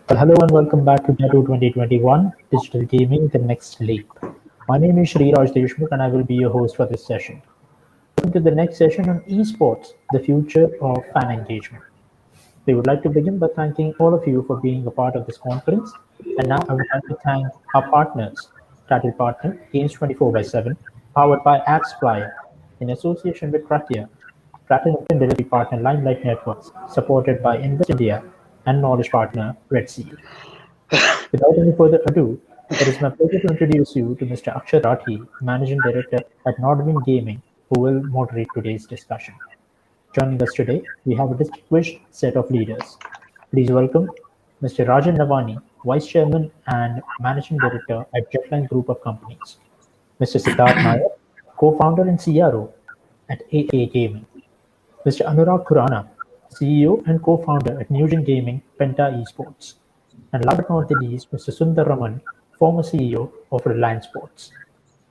Well, hello and welcome back to Tattoo 2021 Digital Gaming The Next Leap. My name is Shri Raj Deshmukh and I will be your host for this session. Welcome to the next session on esports, the future of fan engagement. We would like to begin by thanking all of you for being a part of this conference. And now I would like to thank our partners, title partner Games 24 by 7, powered by AppsFlyer, in association with Kratia, Platinum Delivery partner Limelight Networks, supported by Invest India, and knowledge partner Red Seal. Without any further ado, it is my pleasure to introduce you to Mr. Akshat Rathi, Managing Director at Nordwind Gaming, who will moderate today's discussion. Joining us today, we have a distinguished set of leaders. Please welcome Mr. Rajan Navani, Vice Chairman and Managing Director at Jetline Group of Companies. Mr. Siddharth Nair, Co-founder and CRO at AA Gaming. Mr. Anurag Khurana, CEO and co-founder at Newgen Gaming Penta Esports. And last but not the least, Mr. Sundar Raman, former CEO of Reliance Sports.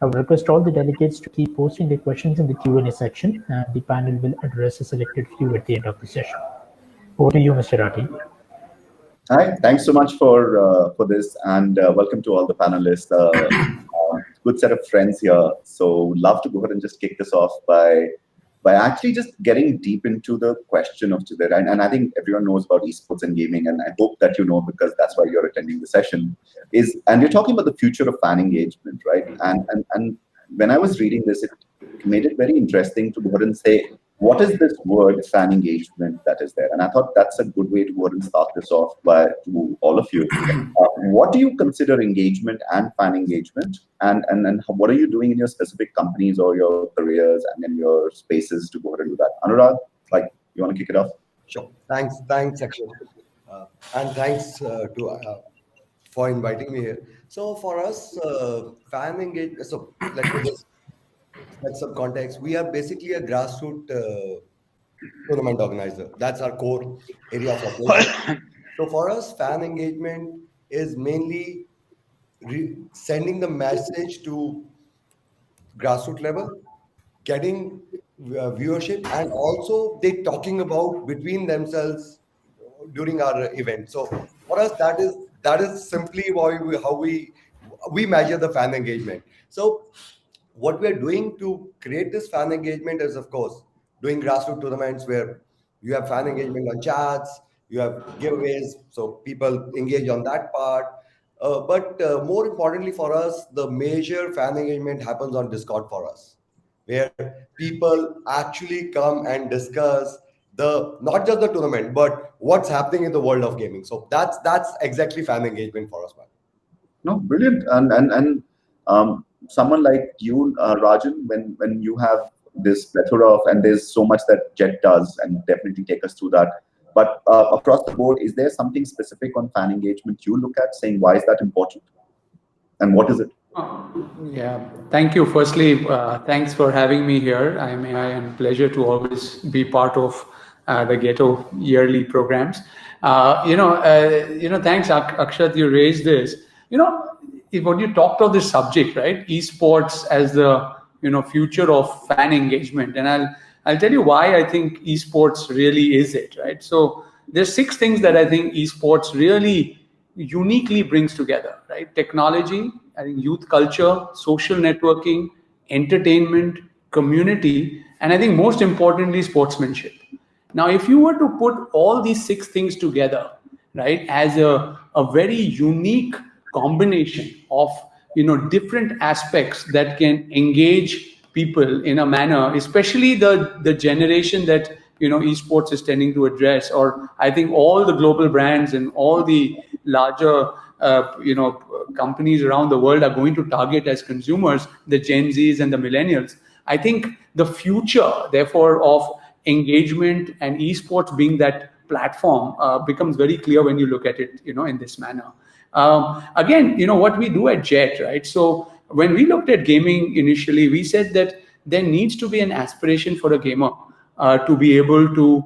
I would request all the delegates to keep posting their questions in the Q&A section, and the panel will address a selected few at the end of the session. Over to you, Mr. Rathi. Hi, thanks so much for this, and welcome to all the panelists. Good set of friends here. So, love to go ahead and just kick this off by actually just getting deep into the question of today. And I think everyone knows about esports and gaming, and I hope that you know because that's why you're attending the session. And we're talking about the future of fan engagement, right? And when I was reading this, it made it very interesting to go ahead and say, what is this word fan engagement that is there? And I thought that's a good way to go ahead and start this off to all of you. What do you consider engagement and fan engagement? And what are you doing in your specific companies or your careers and in your spaces to go ahead and do that? Anurag, you want to kick it off? Sure. Thanks, Akshay. And thanks for inviting me here. So for us, fan engagement, so let me just set some context. We are basically a grassroots tournament organizer. That's our core area of operation. So for us, fan engagement is mainly sending the message to grassroots level, getting viewership, and also they talking about between themselves during our event. So for us, that is simply how we measure the fan engagement. So what we're doing to create this fan engagement is, of course, doing grassroots tournaments where you have fan engagement on chats, you have giveaways, so people engage on that part. But more importantly for us, the major fan engagement happens on Discord for us, where people actually come and discuss not just the tournament, but what's happening in the world of gaming. So that's exactly fan engagement for us, man. No, brilliant. And someone like you, Rajan, when you have this plethora of, and there's so much that Jet does, and definitely take us through that. But across the board, is there something specific on fan engagement you look at, saying why is that important, and what is it? Yeah, thank you. Firstly, thanks for having me here. I am pleasure to always be part of the Ghetto yearly programs. Thanks, Akshat, you raised this. When you talked of this subject, right, esports as the future of fan engagement, and I'll tell you why I think esports really is it, right? So there's 6 things that I think esports really uniquely brings together, right? Technology, I think youth culture, social networking, entertainment, community, and I think most importantly, sportsmanship. Now, if you were to put all these 6 things together, right, as a very unique combination of different aspects that can engage people in a manner, especially the generation that esports is tending to address, or I think all the global brands and all the larger companies around the world are going to target as consumers, the Gen Zs and the millennials. I think the future, therefore, of engagement and esports being that platform becomes very clear when you look at it, in this manner. Again, what we do at Jet, right? So when we looked at gaming initially, we said that there needs to be an aspiration for a gamer to be able to,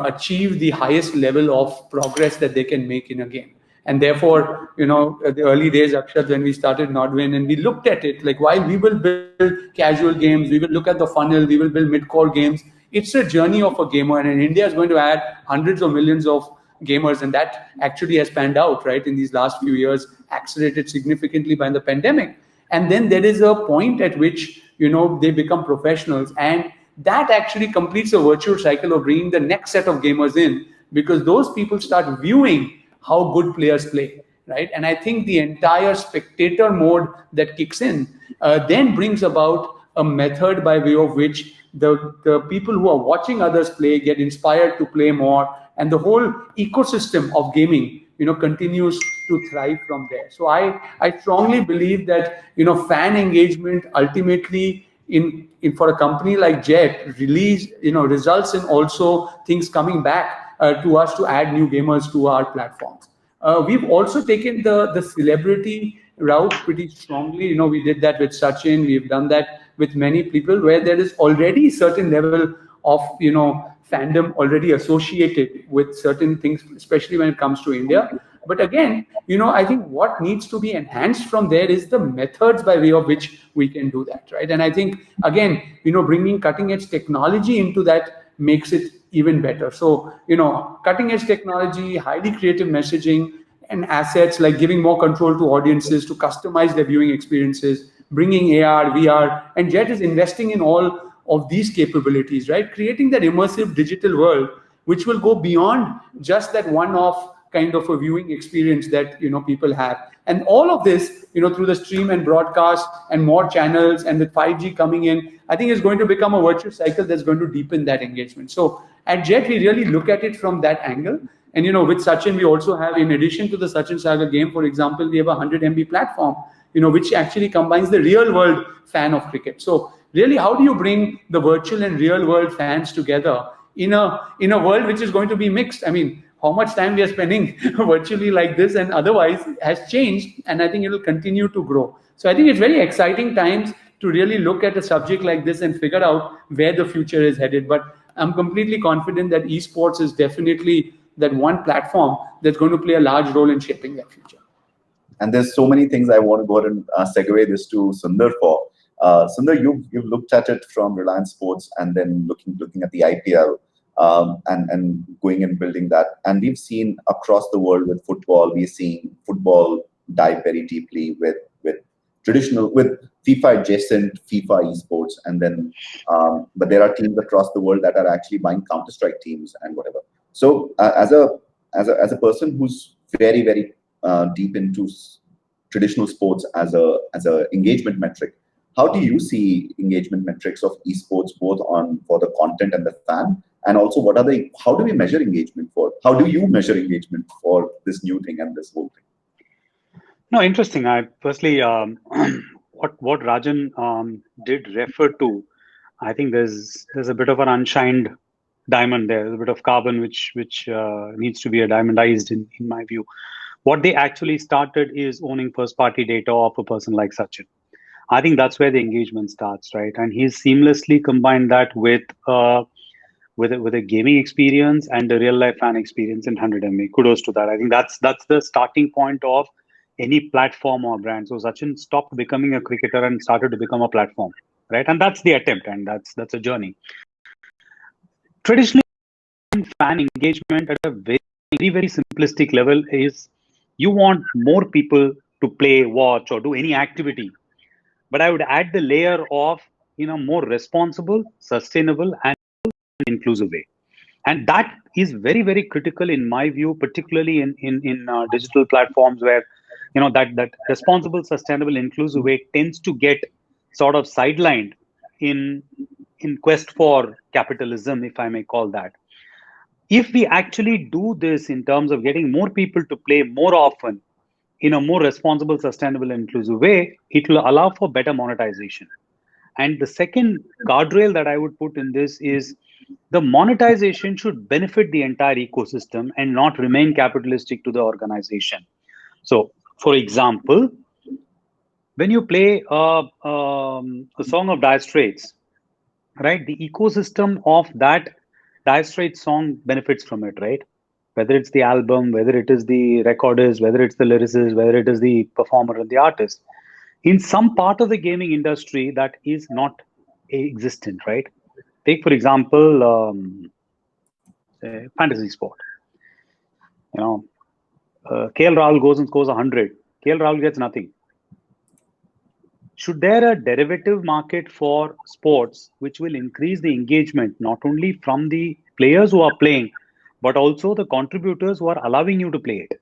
achieve the highest level of progress that they can make in a game. And therefore, the early days, Akshat, when we started Nordwind, and we looked at it, like while we will build casual games, we will look at the funnel, we will build mid-core games. It's a journey of a gamer, and India is going to add hundreds of millions of gamers, and that actually has panned out, right, in these last few years, accelerated significantly by the pandemic. And then there is a point at which, they become professionals, and that actually completes a virtuous cycle of bringing the next set of gamers in, because those people start viewing how good players play, right? And I think the entire spectator mode that kicks in then brings about a method by way of which the people who are watching others play get inspired to play more, and the whole ecosystem of gaming continues to thrive from there. So I strongly believe that fan engagement ultimately in for a company like Jet results in also things coming back to us to add new gamers to our platforms. We've also taken the celebrity route pretty strongly. We did that with Sachin. We've done that with many people where there is already certain level of fandom already associated with certain things, especially when it comes to India. But again, I think what needs to be enhanced from there is the methods by way of which we can do that, right? And I think, again, bringing cutting edge technology into that makes it even better. So, cutting edge technology, highly creative messaging, and assets like giving more control to audiences to customize their viewing experiences, bringing AR, VR, and Jet is investing in all of these capabilities, right? Creating that immersive digital world, which will go beyond just that one-off kind of a viewing experience that people have. And all of this, through the stream and broadcast and more channels and with 5G coming in, I think is going to become a virtuous cycle that's going to deepen that engagement. So at Jet, we really look at it from that angle. And with Sachin, we also have, in addition to the Sachin Sagar game, for example, we have a 100 MB platform, which actually combines the real world fan of cricket. So really, how do you bring the virtual and real world fans together in a world which is going to be mixed? I mean, how much time we are spending virtually like this and otherwise has changed, and I think it will continue to grow. So I think it's very exciting times to really look at a subject like this and figure out where the future is headed. But I'm completely confident that esports is definitely that one platform that's going to play a large role in shaping that future. And there's so many things I want to go ahead and segue this to Sundar for. Sundar, you've looked at it from Reliance Sports and then looking at the IPL and going and building that. And we've seen across the world with football, we're seeing football dive very deeply with FIFA adjacent FIFA esports, and then but there are teams across the world that are actually buying Counter-Strike teams and whatever. So as a person who's very, very deep into traditional sports as a engagement metric, how do you see engagement metrics of esports both for the content and the fan, and also how do we measure engagement how do you measure engagement for this new thing and this whole thing? No, interesting. Firstly, what Rajan did refer to, I think there's a bit of an unshined diamond there. There's a bit of carbon which needs to be diamondized in my view. What they actually started is owning first-party data of a person like Sachin. I think that's where the engagement starts, right? And he's seamlessly combined that with a gaming experience and a real-life fan experience in 100 MB. Kudos to that. I think that's the starting point of any platform or brand. So Sachin stopped becoming a cricketer and started to become a platform, right? And that's the attempt, and that's a journey. Traditionally, fan engagement at a very, very simplistic level is you want more people to play, watch, or do any activity. But I would add the layer of more responsible, sustainable, and inclusive way. And that is very, very critical in my view, particularly in digital platforms where that responsible, sustainable, inclusive way tends to get sort of sidelined in quest for capitalism, if I may call that. If we actually do this in terms of getting more people to play more often in a more responsible, sustainable, inclusive way, it will allow for better monetization. And the second guardrail that I would put in this is the monetization should benefit the entire ecosystem and not remain capitalistic to the organization. So, for example, when you play a song of Dire Straits, right, the ecosystem of that Dire Straits song benefits from it, right? Whether it's the album, whether it is the recorders, whether it's the lyricist, whether it is the performer or the artist. In some part of the gaming industry, that is not existent, right? Take, for example, fantasy sport. KL Rahul goes and scores 100. KL Rahul gets nothing. Should there a derivative market for sports which will increase the engagement not only from the players who are playing, but also the contributors who are allowing you to play it,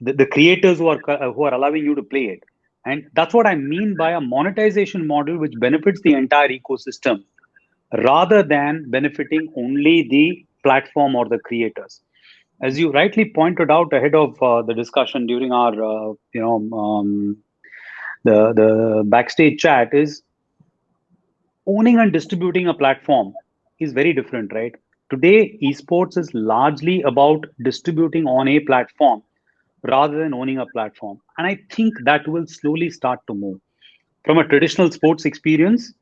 the creators who are allowing you to play it? And that's what I mean by a monetization model which benefits the entire ecosystem rather than benefiting only the platform or the creators. As you rightly pointed out ahead of the discussion during our the backstage chat, is owning and distributing a platform is very different, right? Today, esports is largely about distributing on a platform rather than owning a platform. And I think that will slowly start to move. From a traditional sports experience,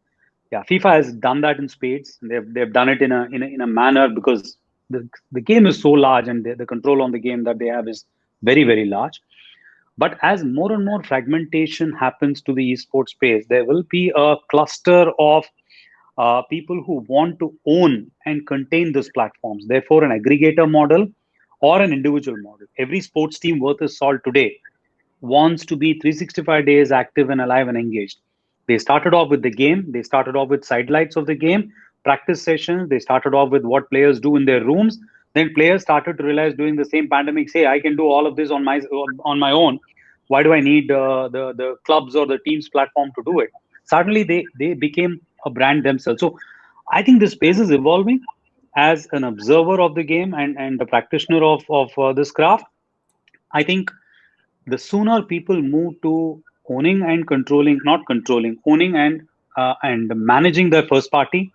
yeah, FIFA has done that in spades. They've done it in a manner because the game is so large and the control on the game that they have is very, very large. But as more and more fragmentation happens to the esports space, there will be a cluster of people who want to own and contain those platforms. Therefore, an aggregator model or an individual model. Every sports team worth its salt today wants to be 365 days active and alive and engaged. They started off with the game. They started off with sidelights of the game, practice sessions. They started off with what players do in their rooms. Then players started to realize during the same pandemic, say, I can do all of this on my own. Why do I need the clubs or the team's platform to do it? Suddenly, they became a brand themselves. So I think this space is evolving. As an observer of the game and the practitioner of this craft, I think the sooner people move to owning and owning and managing their first party,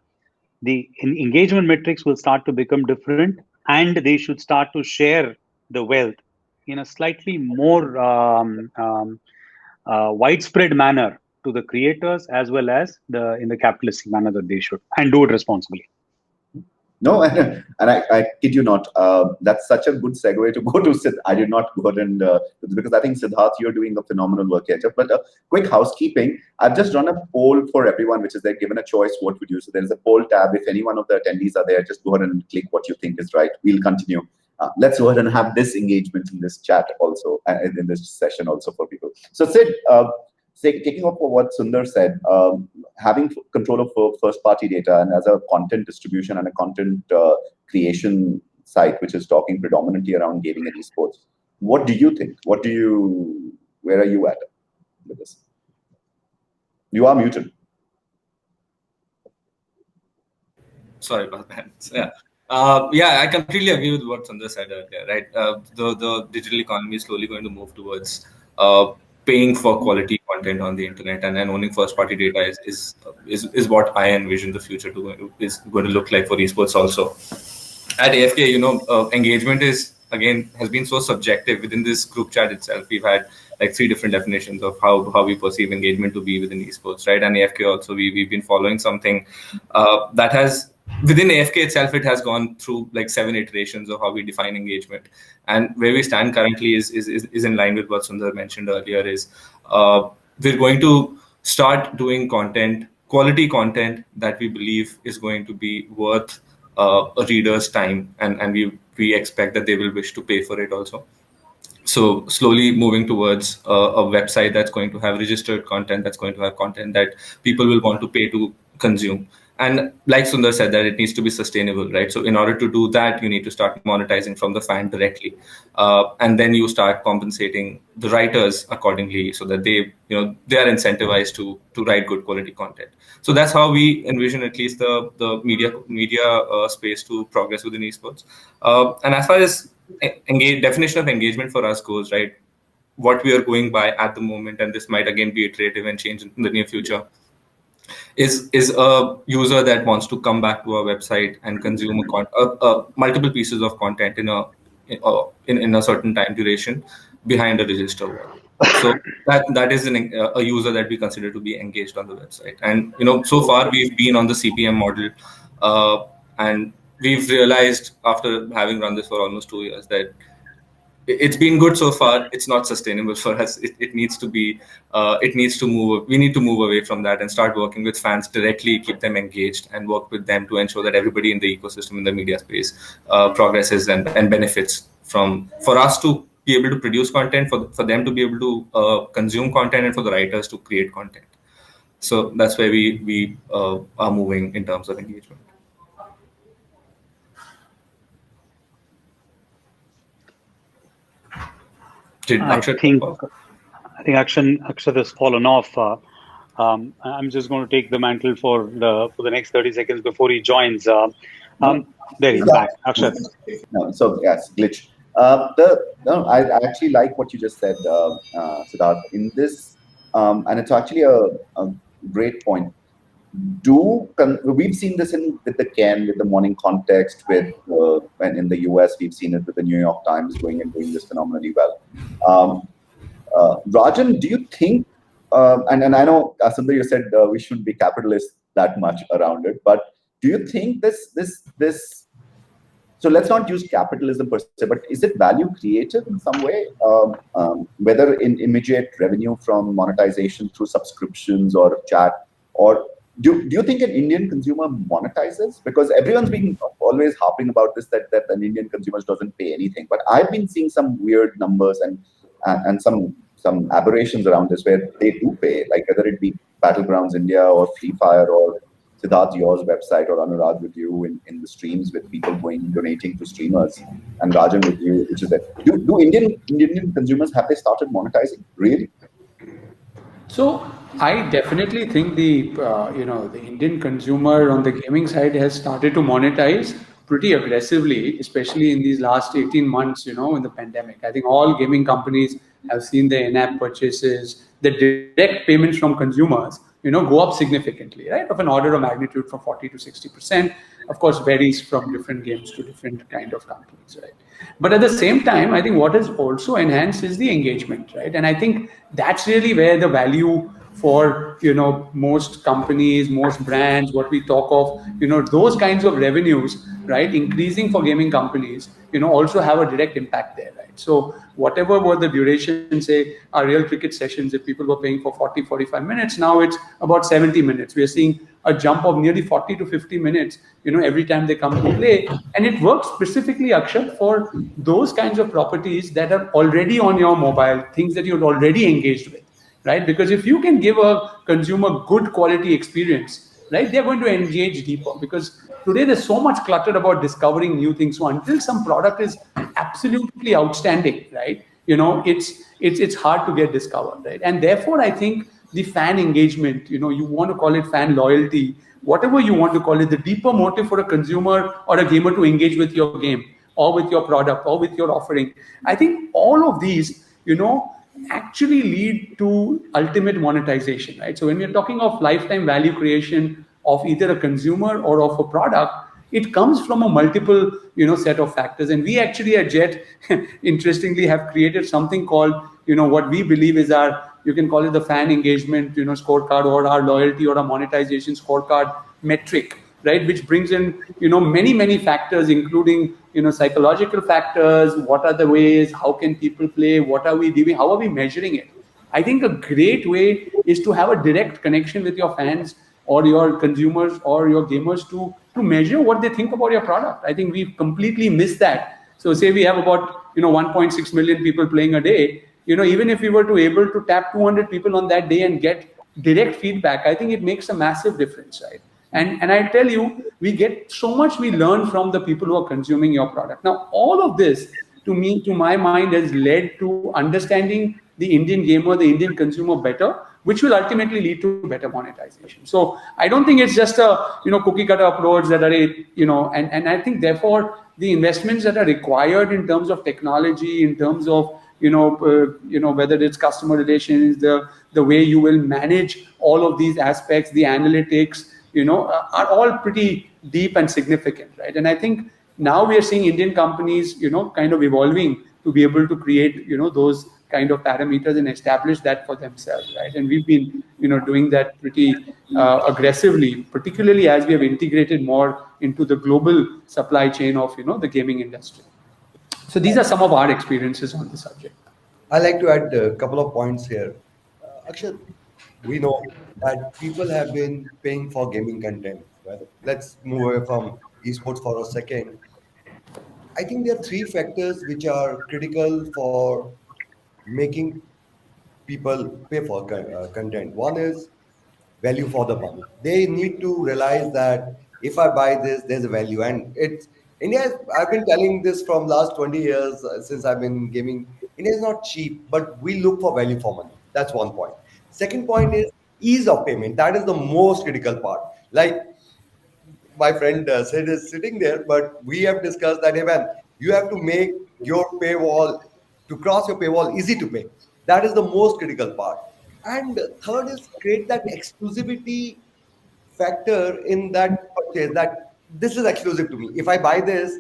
the engagement metrics will start to become different, and they should start to share the wealth in a slightly more widespread manner to the creators as well as in the capitalistic manner that they should, and do it responsibly. No, and I kid you not. That's such a good segue to go to Sid. I did not go ahead and because I think Siddharth, you're doing a phenomenal work here. But quick housekeeping. I've just run a poll for everyone, which is they're given a choice what would you. So there is a poll tab. If any one of the attendees are there, just go ahead and click what you think is right. We'll continue. Let's go ahead and have this engagement in this chat also, in this session also for people. So Sid, taking up what Sundar said, having control of first-party data and as a content distribution and a content creation site, which is talking predominantly around gaming and esports, what do you think? Where are you at with this? You are muted. Sorry about that. Yeah. I completely agree with what Sundar said earlier, right? The digital economy is slowly going to move towards paying for quality content on the internet, and then owning first-party data is what I envision the future is going to look like for esports also. At AFK, engagement has been so subjective within this group chat itself. We've had like 3 different definitions of how we perceive engagement to be within esports, right? And AFK also, we've been following something that has, within AFK itself, it has gone through like 7 iterations of how we define engagement. And where we stand currently is in line with what Sundar mentioned earlier, is we're going to start doing quality content that we believe is going to be worth a reader's time, and we expect that they will wish to pay for it also. So slowly moving towards a website that's going to have registered content, that's going to have content that people will want to pay to consume. And like Sundar said, that it needs to be sustainable, right? So in order to do that, you need to start monetizing from the fan directly. And then you start compensating the writers accordingly so that they are incentivized to write good quality content. So that's how we envision at least the media space to progress within esports. And as far as definition of engagement for us goes, right, what we are going by at the moment, and this might again be iterative and change in the near future, is a user that wants to come back to our website and consume multiple pieces of content in a certain time duration behind a register wall. So that is a user that we consider to be engaged on the website. And so far we've been on the CPM model, and we've realized after having run this for almost 2 years that it's been good so far. It's not sustainable for us. It needs to be. It needs to move. We need to move away from that and start working with fans directly, keep them engaged, and work with them to ensure that everybody in the ecosystem, in the media space, progresses and benefits for us to be able to produce content, for them to be able to consume content, and for the writers to create content. So that's where we are moving in terms of engagement. I think Akshat has fallen off. I'm just going to take the mantle for the next 30 seconds before he joins. There he's back, Akshat. No, so yes, glitch. I actually like what you just said, Siddharth. In this, and it's actually a great point. We've seen this with the Ken, with the Morning Context, and in the US we've seen it with the New York Times going and doing this phenomenally well. Rajan, do you think? And I know Sundar, you said we shouldn't be capitalist that much around it, but do you think this? So let's not use capitalism per se, but is it value creative in some way? Whether in immediate revenue from monetization through subscriptions or chat, or do you think an Indian consumer monetizes? Because everyone's been always harping about this, that an Indian consumer doesn't pay anything. But I've been seeing some weird numbers and some aberrations around this where they do pay, like whether it be Battlegrounds India or Free Fire or Siddharth, yours website, or Anurag with you in the streams with people donating to streamers, and Rajan with you, which is that. Do Indian consumers, have they started monetizing? Really? So I definitely think the Indian consumer on the gaming side has started to monetize pretty aggressively, especially in these last 18 months, in the pandemic. I think all gaming companies have seen the in-app purchases, the direct payments from consumers, go up significantly, right? Of an order of magnitude from 40 to 60%. Of course, varies from different games to different kind of companies, right? But at the same time, I think what has also enhanced is the engagement, right? And I think that's really where the value for most companies, most brands, what we talk of, those kinds of revenues, right, increasing for gaming companies, also have a direct impact there, right? So whatever was the duration, say our real cricket sessions, if people were paying for 40-45 minutes, now it's about 70 minutes. We are seeing a jump of nearly 40 to 50 minutes, every time they come to play. And it works specifically, Akshat, for those kinds of properties that are already on your mobile, things that you're already engaged with, right? Because if you can give a consumer good quality experience, right, they're going to engage deeper. Because today there's so much cluttered about discovering new things. So until some product is absolutely outstanding, right, it's hard to get discovered, right? And therefore, I think the fan engagement, you want to call it fan loyalty, whatever you want to call it, the deeper motive for a consumer or a gamer to engage with your game or with your product or with your offering. I think all of these, actually lead to ultimate monetization, right? So when we're talking of lifetime value creation of either a consumer or of a product, it comes from a multiple, set of factors. And we actually at Jet, interestingly, have created something called, what we believe is you can call it the fan engagement, scorecard, or our loyalty or our monetization scorecard metric, right? Which brings in, many factors, including, psychological factors. What are the ways? How can people play? What are we doing? How are we measuring it? I think a great way is to have a direct connection with your fans or your consumers or your gamers to measure what they think about your product. I think we've completely missed that. So say we have about, 1.6 million people playing a day, even if we were to able to tap 200 people on that day and get direct feedback, I think it makes a massive difference, right? And I tell you, we get so much we learn from the people who are consuming your product. Now, all of this, to my mind, has led to understanding the Indian gamer, the Indian consumer better, which will ultimately lead to better monetization. So I don't think it's just a cookie cutter approach that are and I think therefore the investments that are required in terms of technology, in terms of whether it's customer relations, the way you will manage all of these aspects, the analytics, are all pretty deep and significant, right? And I think now we are seeing Indian companies, kind of evolving to be able to create, those kind of parameters and establish that for themselves, right? And we've been, doing that pretty aggressively, particularly as we have integrated more into the global supply chain of, the gaming industry. So these are some of our experiences on the subject. I'd like to add a couple of points here. Akshat, we know that people have been paying for gaming content. Right? Let's move away from esports for a second. I think there are three factors which are critical for making people pay for content. One is value for the money. They need to realize that if I buy this, there's a value, and it's India. I've been telling this from last 20 years since I've been gaming. India is not cheap, but we look for value for money. That's one point. Second point is ease of payment. That is the most critical part. Like my friend said is sitting there, but we have discussed that, hey man, you have to make your paywall, to cross your paywall, easy to pay. That is the most critical part. And third is create that exclusivity factor in that purchase, that this is exclusive to me. If I buy this,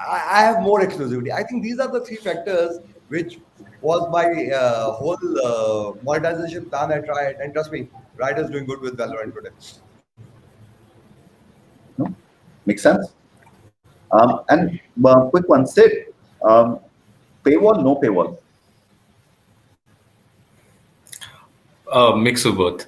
I have more exclusivity. I think these are the three factors which was my whole monetization plan I tried. And trust me, Riot is doing good with Valorant today. No? Makes sense. And quick one, Sid. Paywall, no paywall. Mix of both.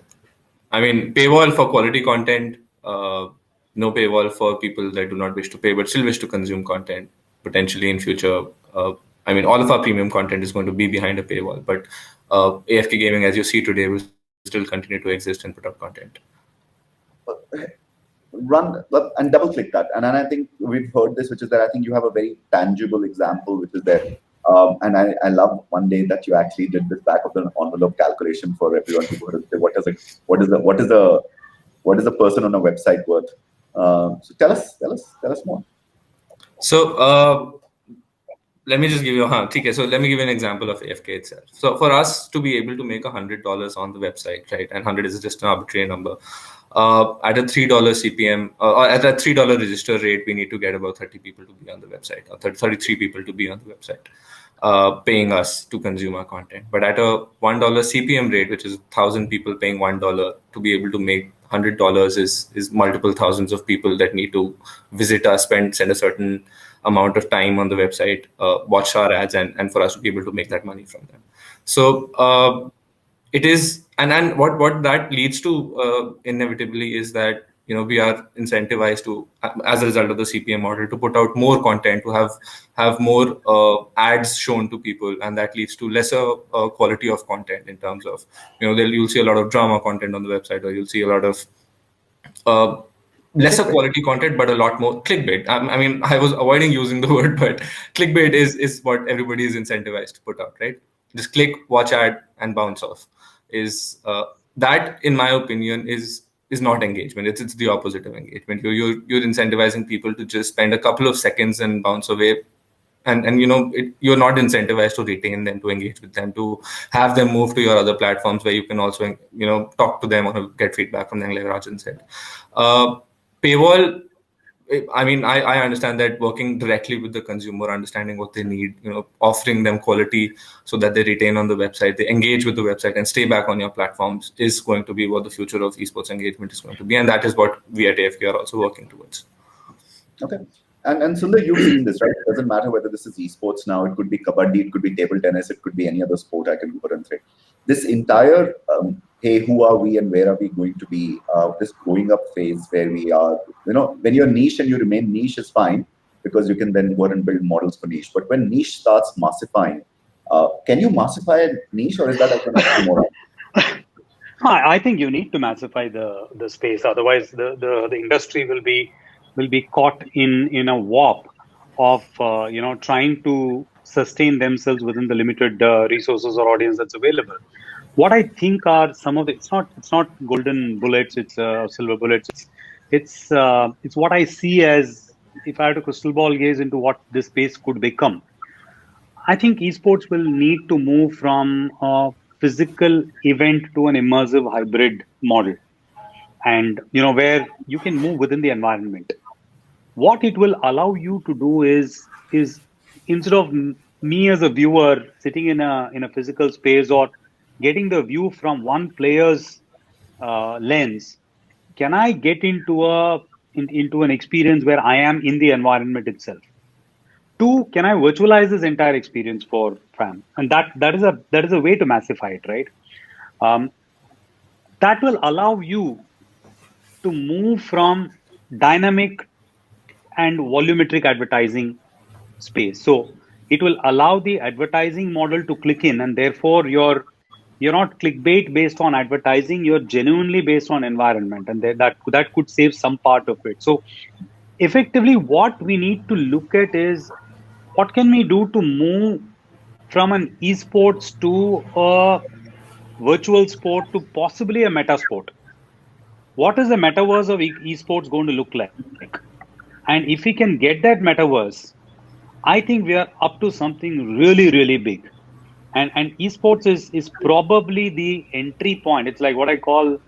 I mean, paywall for quality content, no paywall for people that do not wish to pay but still wish to consume content. Potentially in future, I mean, all of our premium content is going to be behind a paywall, but AFK Gaming, as you see today, will still continue to exist and put out content. Run and double click that, and I think we've heard this, which is that I think you have a very tangible example, which is there. And I love one day that you actually did this back of the envelope calculation for everyone to go to say what is a person on a website worth. So tell us more. So let me just give you okay. So let me give you an example of AFK itself. So for us to be able to make $100 on the website, right, and 100 is just an arbitrary number. At a $3 CPM or at a $3 register rate, we need to get about 30 people to be on the website, or 33 people to be on the website, paying us to consume our content. But at a $1 CPM rate, which is 1,000 people paying $1, to be able to make $100 is multiple thousands of people that need to visit us, send a certain amount of time on the website, watch our ads, and for us to be able to make that money from them. So it is, and what that leads to inevitably is that we are incentivized to, as a result of the CPM model, to put out more content, to have more ads shown to people, and that leads to lesser quality of content in terms of you'll see a lot of drama content on the website, or you'll see a lot of lesser quality content, but a lot more clickbait. I mean, I was avoiding using the word, but clickbait is what everybody is incentivized to put out, right? Just click, watch ad, and bounce off. Is that, in my opinion, is not engagement. It's the opposite of engagement. You're incentivizing people to just spend a couple of seconds and bounce away, and you're not incentivized to retain them, to engage with them, to have them move to your other platforms where you can also talk to them or get feedback from them, like Rajan said. Paywall, I mean, I understand that working directly with the consumer, understanding what they need, offering them quality so that they retain on the website, they engage with the website and stay back on your platforms, is going to be what the future of esports engagement is going to be. And that is what we at AFK are also working towards. Okay. And Sundar, you've seen this, right? It doesn't matter whether this is esports now, it could be kabaddi, it could be table tennis, it could be any other sport I can go and say. This entire, hey, who are we and where are we going to be? This growing up phase where we are, when you're niche and you remain niche is fine, because you can then go and build models for niche. But when niche starts massifying, can you massify a niche, or is that like more? I think you need to massify the space. Otherwise, the industry will be caught in a warp of trying to sustain themselves within the limited resources or audience that's available. What I think are some of the, it's not golden bullets, it's silver bullets. It's what I see as, if I had to crystal ball gaze into what this space could become. I think esports will need to move from a physical event to an immersive hybrid model, and where you can move within the environment. What it will allow you to do is instead of me as a viewer sitting in a physical space or getting the view from one player's lens, can I get into an experience where I am in the environment itself? Two, can I virtualize this entire experience for fans? And that is a way to massify it, right? That will allow you to move from dynamic and volumetric advertising space. So it will allow the advertising model to click in, and therefore you're not clickbait based on advertising, you're genuinely based on environment, and that could save some part of it. So effectively what we need to look at is what can we do to move from an esports to a virtual sport to possibly a meta sport. What is the metaverse of esports going to look like? And if we can get that metaverse, I think we are up to something really, really big. And esports is probably the entry point. It's like what I call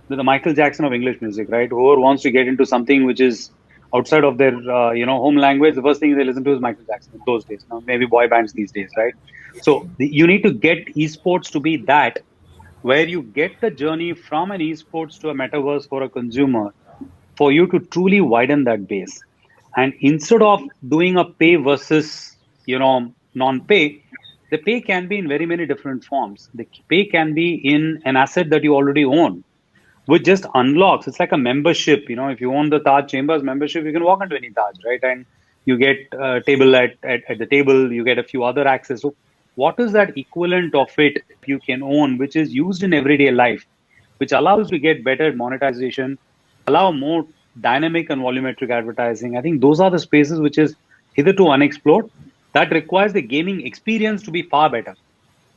the Michael Jackson of English music, right? Whoever wants to get into something which is outside of their home language, the first thing they listen to is Michael Jackson in those days. Now maybe boy bands these days, right? So you need to get esports to be that, where you get the journey from an esports to a metaverse for a consumer, for you to truly widen that base. And instead of doing a pay versus non-pay, the pay can be in very many different forms. The pay can be in an asset that you already own, which just unlocks. It's like a membership. If you own the Taj Chambers membership, you can walk into any Taj, right? And you get a table at the table, you get a few other access. So what is that equivalent of it you can own, which is used in everyday life, which allows you to get better monetization, allow more dynamic and volumetric advertising? I think those are the spaces which is hitherto unexplored, that requires the gaming experience to be far better.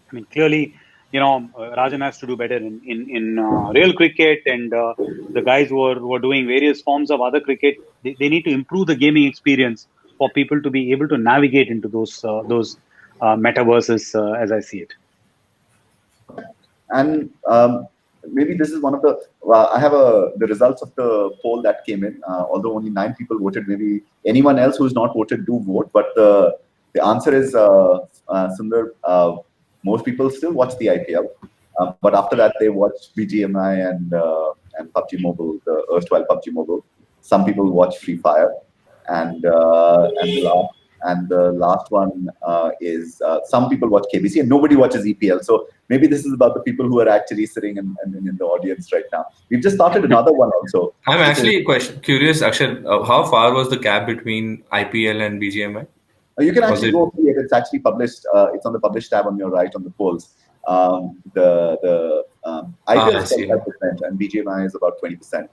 I mean, clearly, Rajan has to do better in real cricket, and the guys who are doing various forms of other cricket, they need to improve the gaming experience for people to be able to navigate into those metaverses as I see it. And maybe this is one of the. I have the results of the poll that came in. Although only 9 people voted, maybe anyone else who's not voted do vote. But the answer is Sundar. Most people still watch the IPL, but after that they watch BGMI and PUBG Mobile, the erstwhile PUBG Mobile. Some people watch Free Fire, and the last one is some people watch KBC, and nobody watches EPL. So maybe this is about the people who are actually sitting in the audience right now. We've just started another one also. I'm actually curious, Akshay, how far was the gap between IPL and BGMI? You can actually go see it. It's actually published. It's on the published tab on your right on the polls. The IPL is 25% and BGMI is about 20%.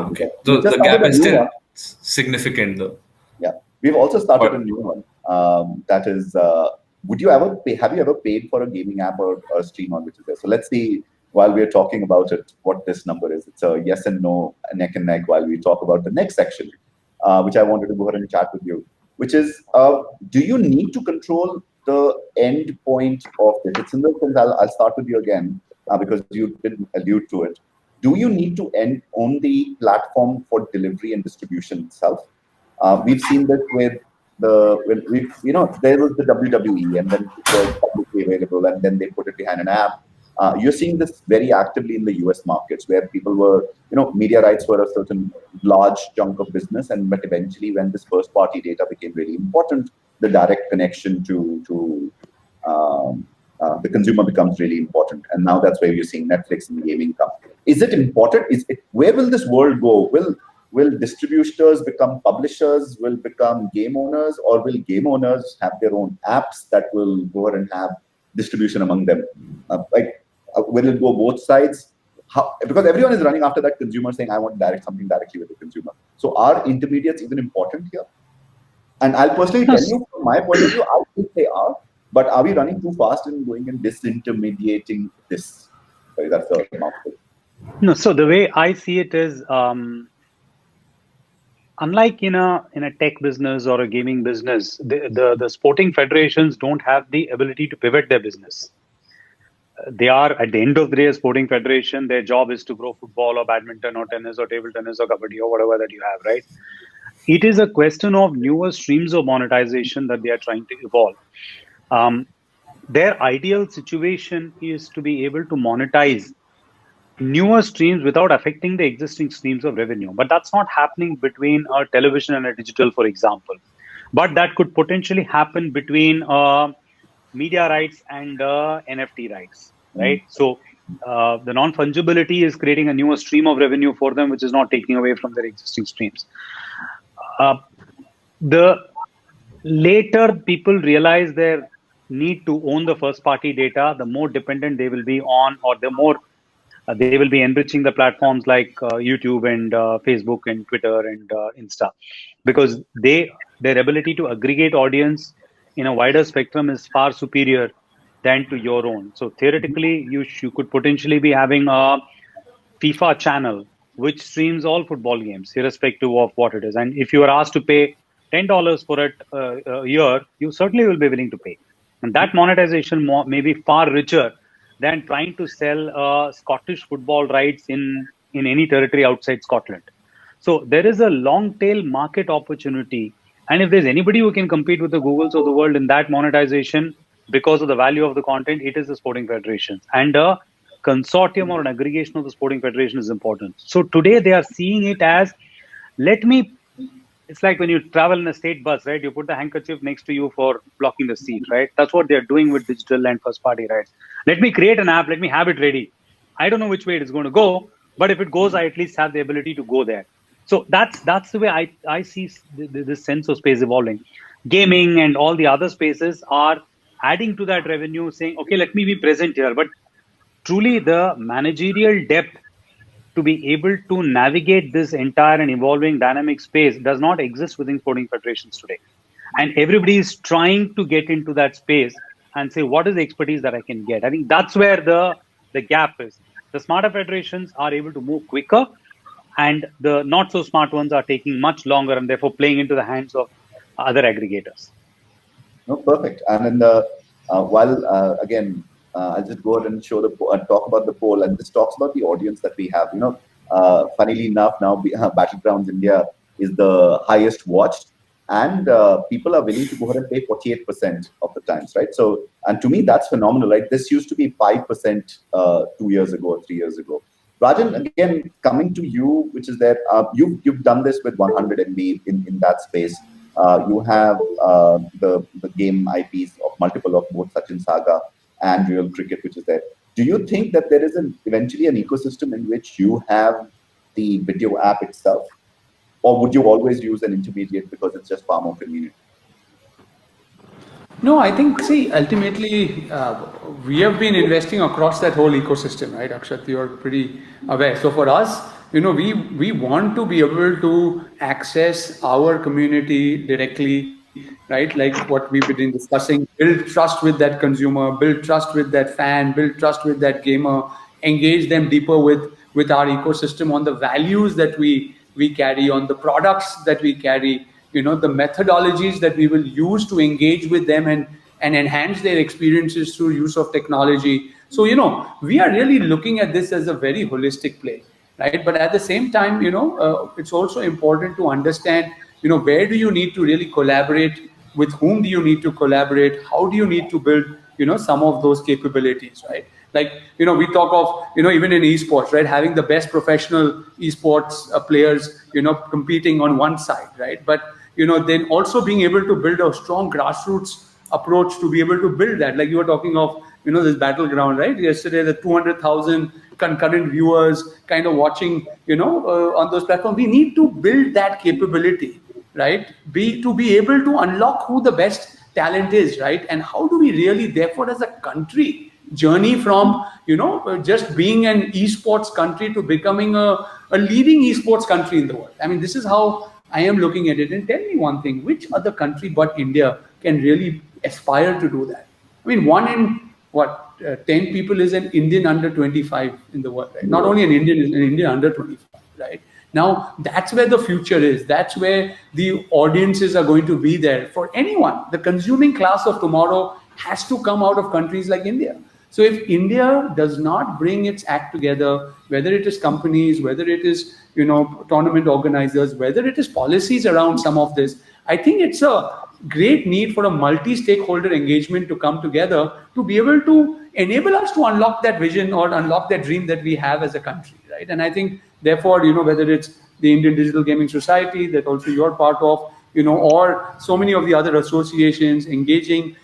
Okay. So the gap is still significant, though. Yeah, we've also started a new one. That is, would you ever pay? Have you ever paid for a gaming app or a stream on which is there? So let's see. While we're talking about it, what this number is. It's a yes and no, neck and neck. While we talk about the next section, which I wanted to go ahead and chat with you. Which is, do you need to control the end point of it? It's in the sense, I'll start with you again, because you didn't allude to it. Do you need to own the platform for delivery and distribution itself? We've seen this with there was the WWE, and then it was publicly available, and then they put it behind an app. You're seeing this very actively in the US markets, where people were, media rights were a certain large chunk of business, but eventually when this first party data became really important, the direct connection to the consumer becomes really important. And now that's where you're seeing Netflix and gaming come. Is it important? Where will this world go? Will distributors become publishers, will become game owners, or will game owners have their own apps that will go ahead and have distribution among them? Will it go both sides? Because everyone is running after that consumer saying, I want something directly with the consumer. So are intermediates even important here? And I'll personally tell you, from my point of view, I think they are. But are we running too fast and going and disintermediating this? Sorry, that's the mouthful. No, so the way I see it is, unlike in a tech business or a gaming business, the sporting federations don't have the ability to pivot their business. They are, at the end of the day, a sporting federation. Their job is to grow football or badminton or tennis or table tennis or kabaddi or whatever that you have, right? It is a question of newer streams of monetization that they are trying to evolve. Their ideal situation is to be able to monetize newer streams without affecting the existing streams of revenue. But that's not happening between a television and a digital, for example. But that could potentially happen between media rights and NFT rights, right? So the non-fungibility is creating a newer stream of revenue for them, which is not taking away from their existing streams. The later people realize their need to own the first party data, the more dependent they will be on, or the more they will be enriching the platforms like YouTube and Facebook and Twitter and Insta, because their ability to aggregate audience in a wider spectrum is far superior than to your own. So theoretically, you could potentially be having a FIFA channel which streams all football games, irrespective of what it is. And if you are asked to pay $10 for it a year, you certainly will be willing to pay. And that monetization may be far richer than trying to sell Scottish football rights in any territory outside Scotland. So there is a long tail market opportunity. And if there's anybody who can compete with the Googles of the world in that monetization because of the value of the content, it is the sporting federations. And a consortium or an aggregation of the sporting federation is important. So today they are seeing it as, it's like when you travel in a state bus, right? You put the handkerchief next to you for blocking the seat, right? That's what they're doing with digital and first party rights. Let me create an app, let me have it ready. I don't know which way it is going to go, but if it goes, I at least have the ability to go there. So that's the way I see this sense of space evolving. Gaming and all the other spaces are adding to that revenue, saying, okay, let me be present here. But truly the managerial depth to be able to navigate this entire and evolving dynamic space does not exist within sporting federations today. And everybody is trying to get into that space and say, what is the expertise that I can get? I think that's where the gap is. The smarter federations are able to move quicker, and the not so smart ones are taking much longer and therefore playing into the hands of other aggregators. No, perfect. And then again, I'll just go ahead and show talk about the poll, and this talks about the audience that we have. Funnily enough, now Battlegrounds India is the highest watched, and people are willing to go ahead and pay 48% of the times, right? So, and to me, that's phenomenal, right? This used to be 5% 2 years ago or 3 years ago. Rajan, again, coming to you, which is that you've done this with 100 MB in that space. You have the game IPs of multiple of both Sachin Saga and Real Cricket, which is there. Do you think that there is eventually an ecosystem in which you have the video app itself? Or would you always use an intermediate because it's just far more convenient? No, I think, ultimately, we have been investing across that whole ecosystem, right, Akshat? You're pretty aware. So for us, we want to be able to access our community directly, right? Like what we've been discussing, build trust with that consumer, build trust with that fan, build trust with that gamer, engage them deeper with our ecosystem on the values that we carry, on the products that we carry, the methodologies that we will use to engage with them and enhance their experiences through use of technology. So, we are really looking at this as a very holistic play, right? But at the same time, it's also important to understand, where do you need to really collaborate? With whom do you need to collaborate? How do you need to build, some of those capabilities, right? Like, we talk of, even in esports, right? Having the best professional esports players, competing on one side, right? But, then also being able to build a strong grassroots approach to be able to build that. Like you were talking of, this Battleground, right? Yesterday, the 200,000 concurrent viewers kind of watching, on those platforms. We need to build that capability, right? To be able to unlock who the best talent is, right? And how do we really, therefore, as a country, journey from, just being an esports country to becoming a leading esports country in the world? I mean, this is how I am looking at it. And tell me one thing, which other country but India can really aspire to do that? I mean, 1 in 10 people is an Indian under 25 in the world, right? Not only an Indian, is an Indian under 25, right? Now, that's where the future is. That's where the audiences are going to be there for anyone. The consuming class of tomorrow has to come out of countries like India. So if India does not bring its act together, whether it is companies, whether it is, tournament organizers, whether it is policies around some of this, I think it's a great need for a multi-stakeholder engagement to come together to be able to enable us to unlock that vision or unlock that dream that we have as a country, right? And I think, therefore, whether it's the Indian Digital Gaming Society that also you're part of, or so many of the other associations engaging,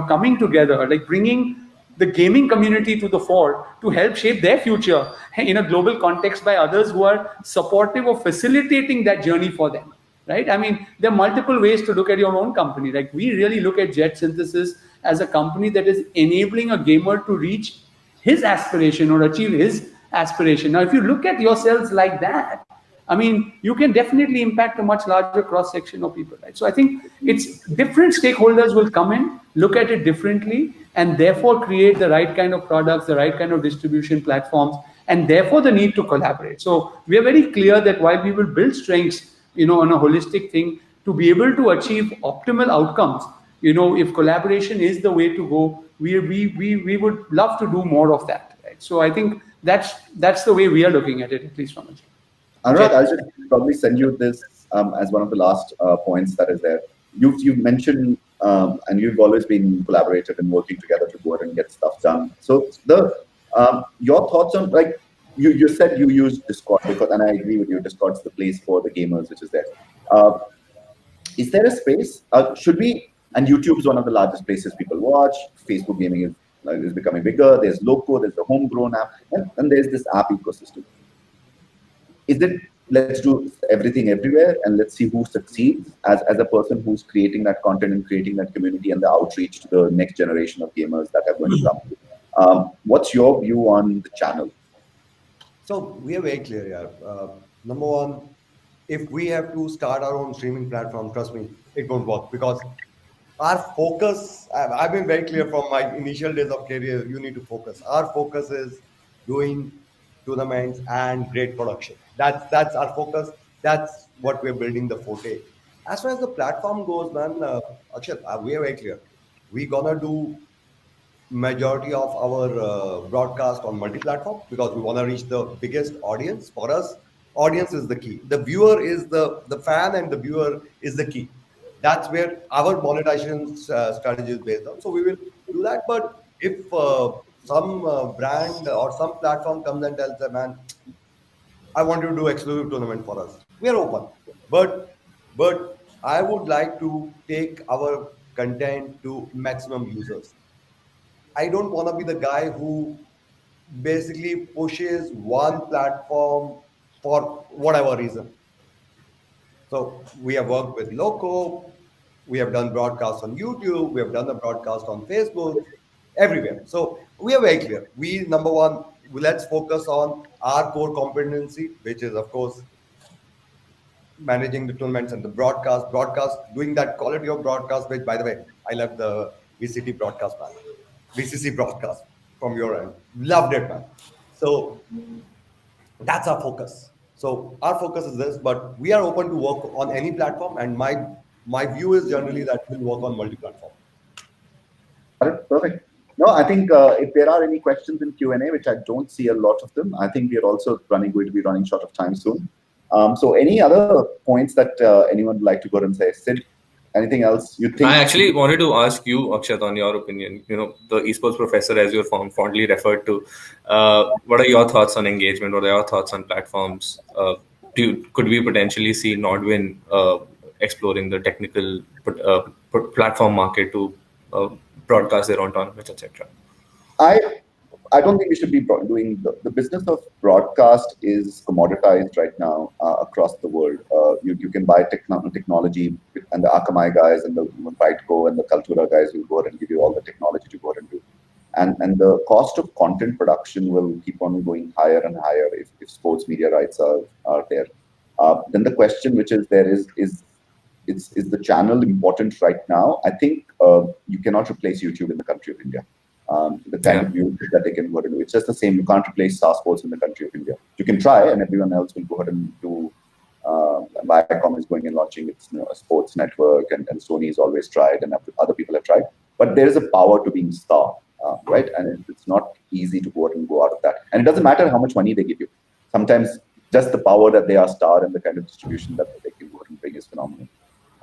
coming together, like bringing the gaming community to the fore to help shape their future in a global context by others who are supportive of facilitating that journey for them. right? I mean, there are multiple ways to look at your own company. Like, we really look at Jet Synthesis as a company that is enabling a gamer to reach his aspiration or achieve his aspiration. Now, if you look at yourselves like that, I mean, you can definitely impact a much larger cross section of people, right? So I think it's different stakeholders will come in, look at it differently, and therefore create the right kind of products, the right kind of distribution platforms, and therefore the need to collaborate. So we are very clear that while we will build strengths, on a holistic thing to be able to achieve optimal outcomes, if collaboration is the way to go, we would love to do more of that, right? So I think that's the way we are looking at it, at least from us. Anurag, I'll just probably send you this as one of the last points that is there. You've mentioned, and you've always been collaborative and working together to go ahead and get stuff done. So your thoughts on, like, you said you use Discord, and I agree with you, Discord's the place for the gamers, which is there. Is there a space? Should we? And YouTube is one of the largest places people watch. Facebook gaming is becoming bigger. There's Loco, there's the homegrown app, and there's this app ecosystem. Is it, let's do everything everywhere and let's see who succeeds as a person who's creating that content and creating that community and the outreach to the next generation of gamers that are going to come? What's your view on the channel? So we are very clear here. Number one, if we have to start our own streaming platform, trust me, it won't work, because our focus, I've been very clear from my initial days of career, you need to focus. Our focus is doing tournaments and great production. That's our focus. That's what we're building the forte. As far as the platform goes, man, Akshat, we are very clear. We're gonna do majority of our broadcast on multi-platform because we want to reach the biggest audience. For us, audience is the key. The viewer is the fan, and the viewer is the key. That's where our monetization strategy is based on. So we will do that. But if some brand or some platform comes and tells them, man, I want you to do exclusive tournament for us, we are open. But I would like to take our content to maximum users. I don't want to be the guy who basically pushes one platform for whatever reason. So we have worked with Loco, we have done broadcasts on YouTube, we have done the broadcast on Facebook, everywhere. So we are very clear. Number one, let's focus on our core competency, which is, of course, managing the tournaments and the broadcast, doing that quality of broadcast, which, by the way, I love the VCT broadcast, man. VCC broadcast from your end. Loved it, man. So that's our focus. So our focus is this, but we are open to work on any platform, and my view is generally that we'll work on multi-platform. Perfect. No, I think if there are any questions in Q&A, which I don't see a lot of them, I think we are also going to be running short of time soon. So any other points that anyone would like to go and say? Sid, anything else you think? I actually wanted to ask you, Akshat, on your opinion. The esports professor, as you're fondly referred to, what are your thoughts on engagement? What are your thoughts on platforms? Could we potentially see Nodwin exploring the technical platform market to broadcast their own tournaments, etc.? I don't think we should be doing the business of broadcast is commoditized right now across the world. You can buy technology, and the Akamai guys and the Bytego and the Kaltura guys will go ahead and give you all the technology to go ahead and do. And the cost of content production will keep on going higher and higher if sports media rights are there. Then the question which is there is the channel important right now? I think you cannot replace YouTube in the country of India. The kind of views that they can go ahead and do. It's just the same. You can't replace Star Sports in the country of India. You can try, and everyone else will go ahead and do. Viacom is going and launching its a sports network, and Sony has always tried, and other people have tried. But there is a power to being star, right? And it's not easy to go out of that. And it doesn't matter how much money they give you. Sometimes just the power that they are star and the kind of distribution that they can go ahead and bring is phenomenal.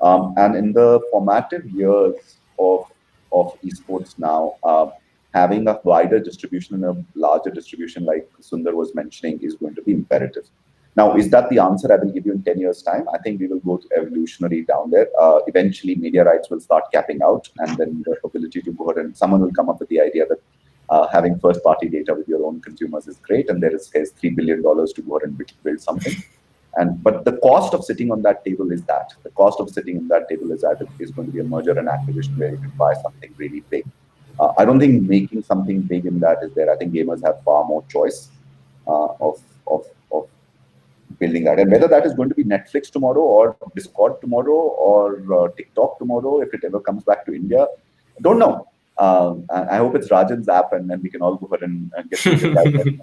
And in the formative years of esports now, having a wider distribution and a larger distribution, like Sundar was mentioning, is going to be imperative. Now, is that the answer I will give you in 10 years' time? I think we will go to evolutionary down there. Eventually, media rights will start capping out, and then the ability to go ahead and someone will come up with the idea that having first-party data with your own consumers is great, and there's $3 billion to go ahead and build something. But the cost of sitting on that table is that. The cost of sitting on that table is that it is going to be a merger and acquisition where you can buy something really big. I don't think making something big in that is there. I think gamers have far more choice of building that. And whether that is going to be Netflix tomorrow or Discord tomorrow or TikTok tomorrow, if it ever comes back to India, I don't know. I hope it's Rajan's app, and then we can all go ahead and get to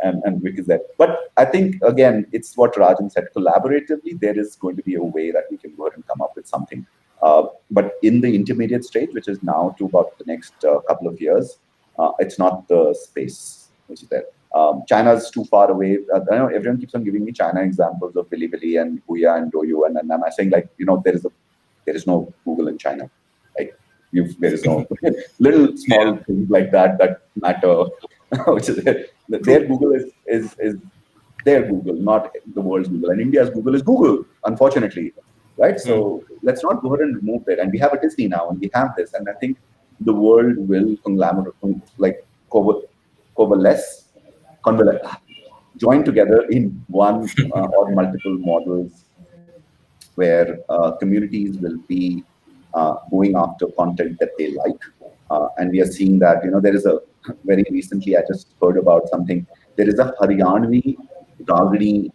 and Vic is there. But I think, again, it's what Rajan said. Collaboratively, there is going to be a way that we can go ahead and come up with something. But in the intermediate stage, which is now to about the next couple of years, it's not the space which is there. China's too far away. I know everyone keeps on giving me China examples of Bilibili and Huya and Douyu, and I'm saying, like, there is no Google in China. Like, there is no little small things like that matter. Which is their Google is their Google, not the world's Google. And India's Google is Google, unfortunately, right? So let's not go ahead and remove that. And we have a Disney now, and we have this. And I think the world will join together in one or multiple models where communities will be going after content that they like. And we are seeing that, there is very recently, I just heard about something. There is a Haryanvi Ragini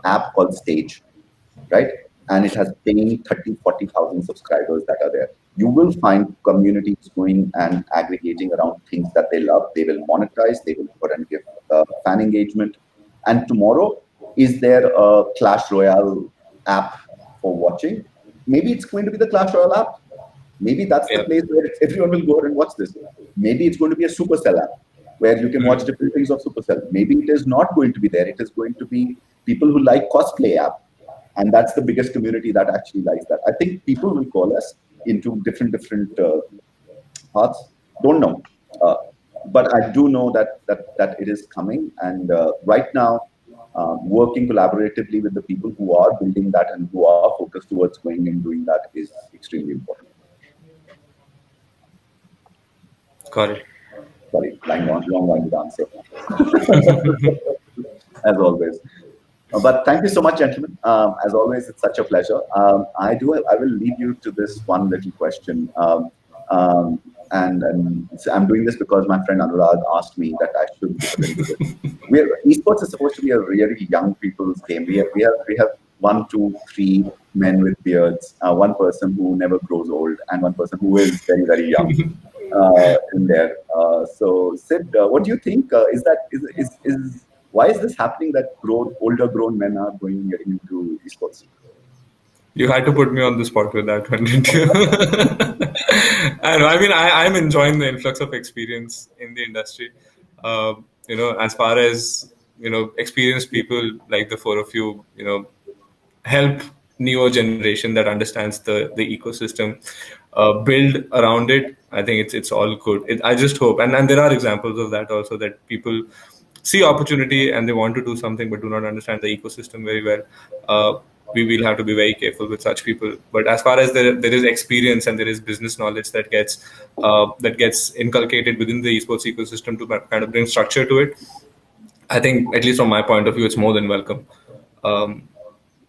app called Stage, right? And it has paying 30,000-40,000 subscribers that are there. You will find communities going and aggregating around things that they love. They will monetize. They will put and give fan engagement. And tomorrow, is there a Clash Royale app for watching? Maybe it's going to be the Clash Royale app. Maybe that's the place where everyone will go ahead and watch this. Maybe it's going to be a Supercell app where you can watch different things of Supercell. Maybe it is not going to be there. It is going to be people who like cosplay app. And that's the biggest community that actually likes that. I think people will coalesce into different paths. Don't know. But I do know that it is coming. And right now, working collaboratively with the people who are building that and who are focused towards going and doing that is extremely important. Got it. Sorry, long-winded answer. As always. But thank you so much, gentlemen. As always, it's such a pleasure. I will leave you to this one little question. And I'm doing this because my friend Anurag asked me that I should do it. Esports is supposed to be a really young people's game. We have 1, 2, 3 men with beards, one person who never grows old, and one person who is very, very young in there. So, Sid, what do you think? Why is this happening that older grown men are getting into esports? You had to put me on the spot with that one, didn't you? I mean, I'm enjoying the influx of experience in the industry. As far as, experienced people like the four of you, help newer generation that understands the ecosystem, build around it. I think it's all good. I just hope, and there are examples of that also, that people see opportunity and they want to do something but do not understand the ecosystem very well. We will have to be very careful with such people. But as far as there is experience and there is business knowledge that gets inculcated within the esports ecosystem to kind of bring structure to it, I think, at least from my point of view, it's more than welcome.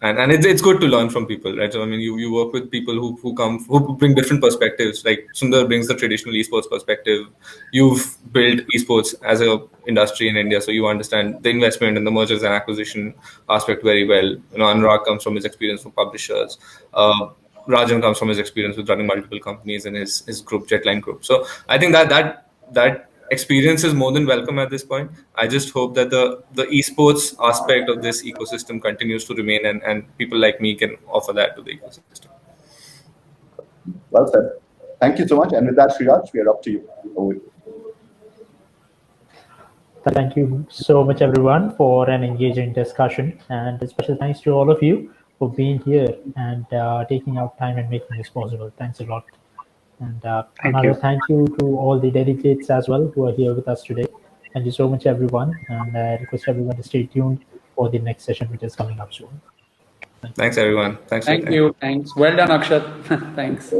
And it's good to learn from people, right? So I mean, you work with people who bring different perspectives. Like Sundar brings the traditional esports perspective. You've built esports as a industry in India, so you understand the investment and the mergers and acquisition aspect very well. Anurag comes from his experience from publishers. Rajan comes from his experience with running multiple companies in his group, Jetline Group. So I think that experience is more than welcome at this point. I just hope that the esports aspect of this ecosystem continues to remain, and people like me can offer that to the ecosystem. Well said. Thank you so much. And with that, Sriraj, we are up to you. Over. Thank you so much, everyone, for an engaging discussion. And a special thanks to all of you for being here and taking out time and making this possible. Thanks a lot. And another thank you to all the delegates as well who are here with us today. Thank you so much, everyone. And I request everyone to stay tuned for the next session, which is coming up soon. Thanks everyone. Thank you. Thanks. Well done, Akshat. Thanks.